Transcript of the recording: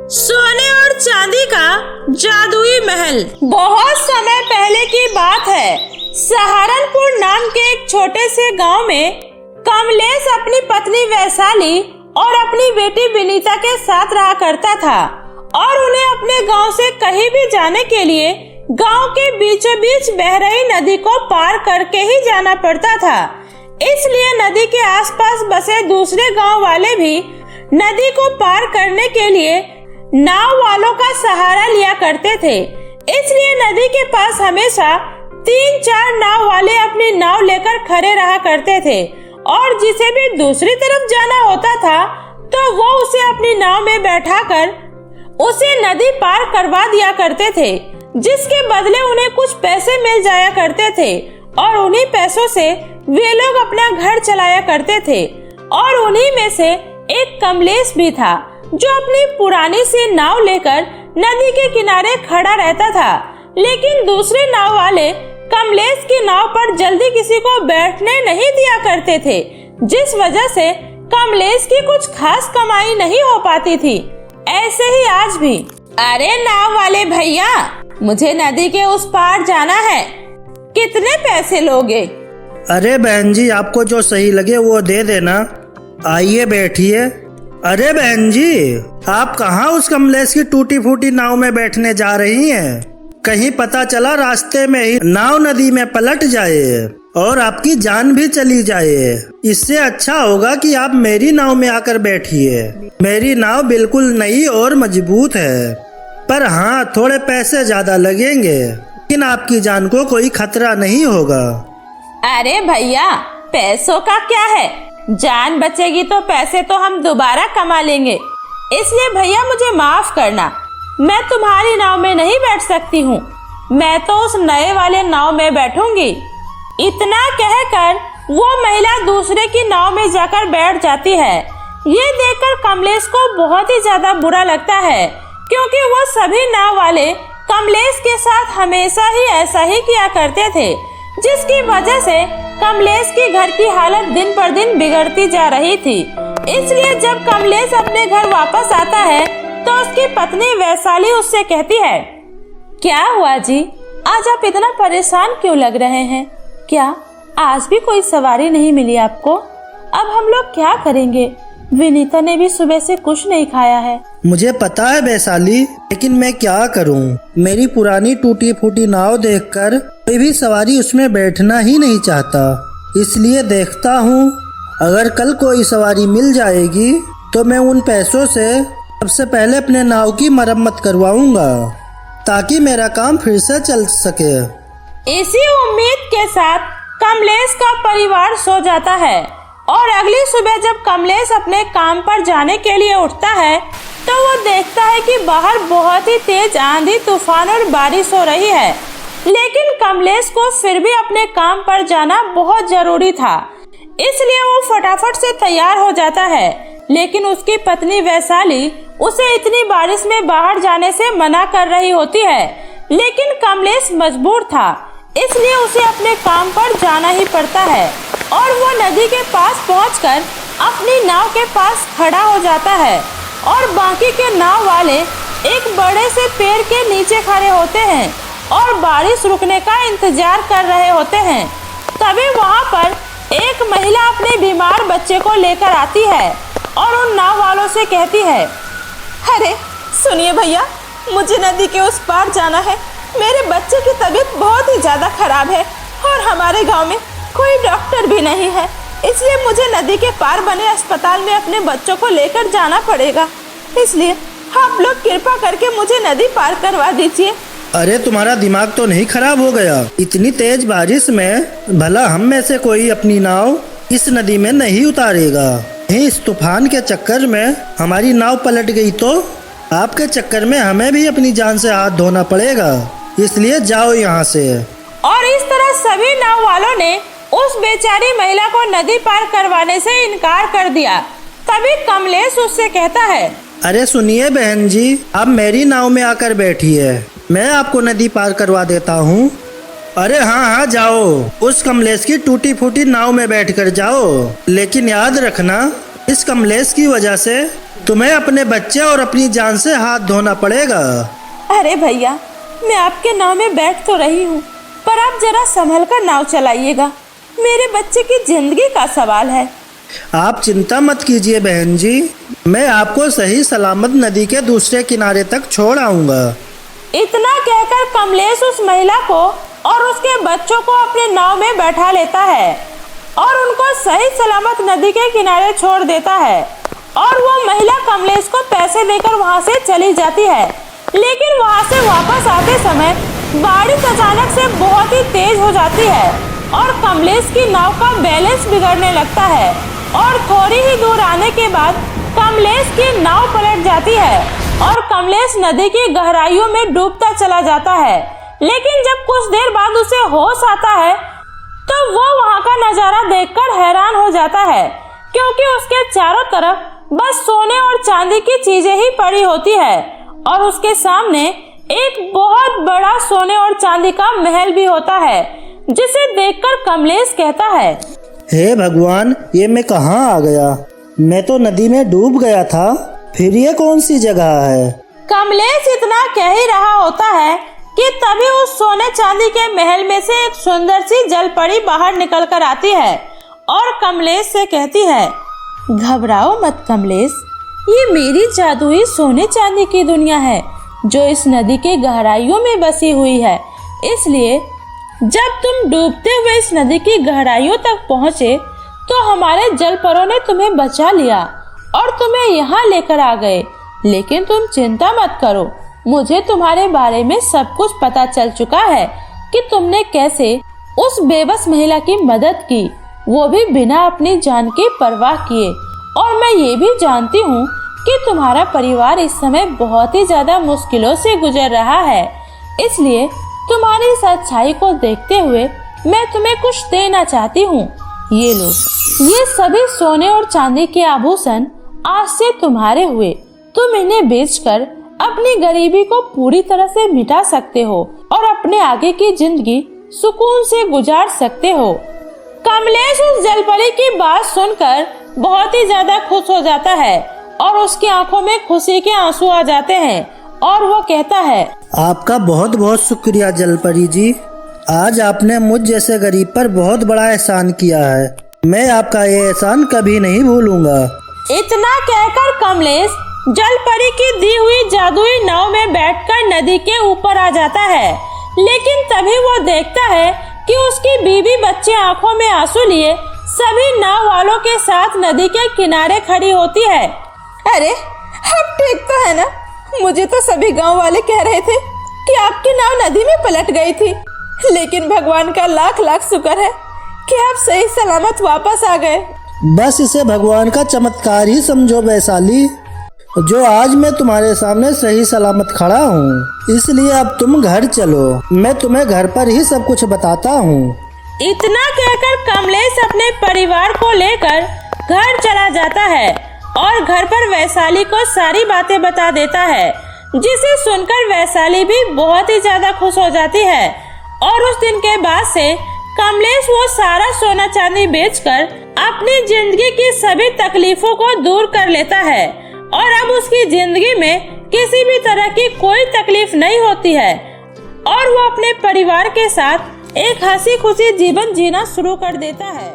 सोने और चांदी का जादुई महल। बहुत समय पहले की बात है। सहारनपुर नाम के एक छोटे से गांव में कमलेश अपनी पत्नी वैशाली और अपनी बेटी विनीता के साथ रहा करता था और उन्हें अपने गांव से कहीं भी जाने के लिए गांव के बीचों बीच बह रही नदी को पार करके ही जाना पड़ता था। इसलिए नदी के आसपास बसे दूसरे गांव वाले भी नदी को पार करने के लिए नाव वालों का सहारा लिया करते थे। इसलिए नदी के पास हमेशा 3-4 नाव वाले अपनी नाव लेकर खड़े रहा करते थे और जिसे भी दूसरी तरफ जाना होता था तो वो उसे अपनी नाव में बैठाकर उसे नदी पार करवा दिया करते थे, जिसके बदले उन्हें कुछ पैसे मिल जाया करते थे और उन्हीं पैसों से वे लोग अपना घर चलाया करते थे। और उन्हीं में से एक कमलेश भी था जो अपनी पुरानी सी नाव लेकर नदी के किनारे खड़ा रहता था। लेकिन दूसरे नाव वाले कमलेश की नाव पर जल्दी किसी को बैठने नहीं दिया करते थे, जिस वजह से कमलेश की कुछ खास कमाई नहीं हो पाती थी। ऐसे ही आज भी। अरे नाव वाले भैया, मुझे नदी के उस पार जाना है, कितने पैसे लोगे? अरे बहन जी, आपको जो सही लगे वो दे देना। आइए बैठिए। अरे बहन जी, आप कहाँ उस कमलेश की टूटी फूटी नाव में बैठने जा रही हैं? कहीं पता चला रास्ते में ही नाव नदी में पलट जाए और आपकी जान भी चली जाए। इससे अच्छा होगा कि आप मेरी नाव में आकर बैठिए। मेरी नाव बिल्कुल नई और मजबूत है, पर हाँ थोड़े पैसे ज्यादा लगेंगे, लेकिन आपकी जान को कोई खतरा नहीं होगा। अरे भैया, पैसों का क्या है, जान बचेगी तो पैसे तो हम दोबारा कमा लेंगे। इसलिए भैया मुझे माफ करना, मैं तुम्हारी नाव में नहीं बैठ सकती हूँ, मैं तो उस नए वाले नाव में बैठूंगी। इतना कहकर वो महिला दूसरे की नाव में जाकर बैठ जाती है। ये देखकर कमलेश को बहुत ही ज्यादा बुरा लगता है, क्योंकि वो सभी नाव वाले कमलेश के साथ हमेशा ही ऐसा ही किया करते थे, जिसकी वजह से कमलेश के घर की हालत दिन पर दिन बिगड़ती जा रही थी। इसलिए जब कमलेश अपने घर वापस आता है तो उसकी पत्नी वैशाली उससे कहती है, क्या हुआ जी, आज आप इतना परेशान क्यों लग रहे हैं? क्या आज भी कोई सवारी नहीं मिली आपको? अब हम लोग क्या करेंगे? विनीता ने भी सुबह से कुछ नहीं खाया है। मुझे पता है वैशाली, लेकिन मैं क्या करूं? मेरी पुरानी टूटी फूटी नाव देखकर कोई भी सवारी उसमें बैठना ही नहीं चाहता। इसलिए देखता हूं, अगर कल कोई सवारी मिल जाएगी तो मैं उन पैसों से सबसे पहले अपने नाव की मरम्मत करवाऊंगा, ताकि मेरा काम फिर से चल सके। इसी उम्मीद के साथ कमलेश का परिवार सो जाता है और अगली सुबह जब कमलेश अपने काम पर जाने के लिए उठता है तो वो देखता है कि बाहर बहुत ही तेज आंधी तूफान और बारिश हो रही है। लेकिन कमलेश को फिर भी अपने काम पर जाना बहुत जरूरी था, इसलिए वो फटाफट से तैयार हो जाता है। लेकिन उसकी पत्नी वैशाली उसे इतनी बारिश में बाहर जाने से मना कर रही होती है, लेकिन कमलेश मजबूर था, इसलिए उसे अपने काम पर जाना ही पड़ता है और वो नदी के पास पहुंचकर अपनी नाव के पास खड़ा हो जाता है और बाकी के नाव वाले एक बड़े से पेड़ के नीचे खड़े होते हैं और बारिश रुकने का इंतजार कर रहे होते हैं। तभी वहां पर एक महिला अपने बीमार बच्चे को लेकर आती है और उन नाव वालों से कहती है, अरे सुनिए भैया, मुझे नदी के उस पार जाना है। मेरे बच्चे की तबीयत बहुत ही ज्यादा खराब है और हमारे गांव में कोई डॉक्टर भी नहीं है, इसलिए मुझे नदी के पार बने अस्पताल में अपने बच्चों को लेकर जाना पड़ेगा। इसलिए आप लोग कृपा करके मुझे नदी पार करवा दीजिए। अरे तुम्हारा दिमाग तो नहीं खराब हो गया? इतनी तेज बारिश में भला हम में से कोई अपनी नाव इस नदी में नहीं उतारेगा। इस तूफान के चक्कर में हमारी नाव पलट गई तो आपके चक्कर में हमें भी अपनी जान से हाथ धोना पड़ेगा, इसलिए जाओ यहाँ से। और इस तरह सभी नाव वालों ने उस बेचारी महिला को नदी पार करवाने से इनकार कर दिया। तभी कमलेश उससे कहता है, अरे सुनिए बहन जी, आप मेरी नाव में आकर बैठिए, मैं आपको नदी पार करवा देता हूँ। अरे हाँ जाओ, उस कमलेश की टूटी फूटी नाव में बैठकर जाओ, लेकिन याद रखना इस कमलेश की वजह से तुम्हें अपने बच्चे और अपनी जान से हाथ धोना पड़ेगा। अरे भैया, मैं आपके नाव में बैठ तो रही हूँ, पर आप जरा संभल कर नाव चलाइएगा। मेरे बच्चे की जिंदगी का सवाल है। आप चिंता मत कीजिए बहन जी, मैं आपको सही सलामत नदी के दूसरे किनारे तक छोड़ आऊंगा। इतना कहकर कमलेश उस महिला को और उसके बच्चों को अपने नाव में बैठा लेता है और उनको सही सलामत नदी के किनारे छोड़ देता है। और वो महिला कमलेश को पैसे देकर वहाँ से चली जाती है। लेकिन वहाँ से वापस आते समय बारिश अचानक से बहुत ही तेज हो जाती है और कमलेश की नाव का बैलेंस बिगड़ने लगता है और थोड़ी ही दूर आने के बाद कमलेश की नाव पलट जाती है और कमलेश नदी की गहराइयों में डूबता चला जाता है। लेकिन जब कुछ देर बाद उसे होश आता है तो वो वहाँ का नजारा देखकर हैरान हो जाता है, क्योंकि उसके चारों तरफ बस सोने और चांदी की चीजें ही पड़ी होती है और उसके सामने एक बहुत बड़ा सोने और चांदी का महल भी होता है, जिसे देखकर कमलेश कहता है, हे भगवान, ये मैं कहाँ आ गया? मैं तो नदी में डूब गया था, फिर ये कौन सी जगह है? कमलेश इतना कह ही रहा होता है कि तभी उस सोने चांदी के महल में से एक सुंदर सी जलपरी बाहर निकल कर आती है और कमलेश से कहती है, घबराओ मत कमलेश, ये मेरी जादुई सोने चांदी की दुनिया है जो इस नदी के गहराइयों में बसी हुई है। इसलिए जब तुम डूबते हुए इस नदी की गहराइयों तक पहुँचे तो हमारे जलपरों ने तुम्हें बचा लिया और तुम्हें यहाँ लेकर आ गए। लेकिन तुम चिंता मत करो, मुझे तुम्हारे बारे में सब कुछ पता चल चुका है कि तुमने कैसे उस बेबस महिला की मदद की, वो भी बिना अपनी जान की परवाह किए। और मैं ये भी जानती हूँ कि तुम्हारा परिवार इस समय बहुत ही ज्यादा मुश्किलों से गुजर रहा है। इसलिए तुम्हारी इस अच्छाई को देखते हुए मैं तुम्हें कुछ देना चाहती हूँ। ये लो, ये सभी सोने और चांदी के आभूषण आज से तुम्हारे हुए। तुम इन्हें बेचकर अपनी गरीबी को पूरी तरह से मिटा सकते हो और अपने आगे की जिंदगी सुकून से गुजार सकते हो। कमलेश उस जलपरी की बात सुनकर बहुत ही ज्यादा खुश हो जाता है और उसकी आंखों में खुशी के आंसू आ जाते हैं और वो कहता है, आपका बहुत बहुत शुक्रिया जलपरी जी, आज आपने मुझ जैसे गरीब पर बहुत बड़ा एहसान किया है। मैं आपका ये एहसान कभी नहीं भूलूंगा। इतना कहकर कमलेश जलपरी की दी हुई जादुई नाव में बैठकर नदी के ऊपर आ जाता है। लेकिन तभी वो देखता है कि उसकी बीवी बच्चे आंखों में आंसू लिए सभी नाव वालों के साथ नदी के किनारे खड़ी होती है। अरे अब ठीक तो है ना? मुझे तो सभी गांव वाले कह रहे थे कि आपकी नाव नदी में पलट गई थी, लेकिन भगवान का लाख लाख शुक्र है कि आप सही सलामत वापस आ गए। बस इसे भगवान का चमत्कार ही समझो वैशाली, जो आज मैं तुम्हारे सामने सही सलामत खड़ा हूँ। इसलिए अब तुम घर चलो, मैं तुम्हें घर पर ही सब कुछ बताता हूँ। इतना कहकर कमलेश अपने परिवार को लेकर घर चला जाता है और घर पर वैशाली को सारी बातें बता देता है, जिसे सुनकर वैशाली भी बहुत ही ज्यादा खुश हो जाती है। और उस दिन के बाद से कमलेश वो सारा सोना चांदी बेचकर अपनी जिंदगी की सभी तकलीफों को दूर कर लेता है और अब उसकी जिंदगी में किसी भी तरह की कोई तकलीफ नहीं होती है और वो अपने परिवार के साथ एक हंसी खुशी जीवन जीना शुरू कर देता है।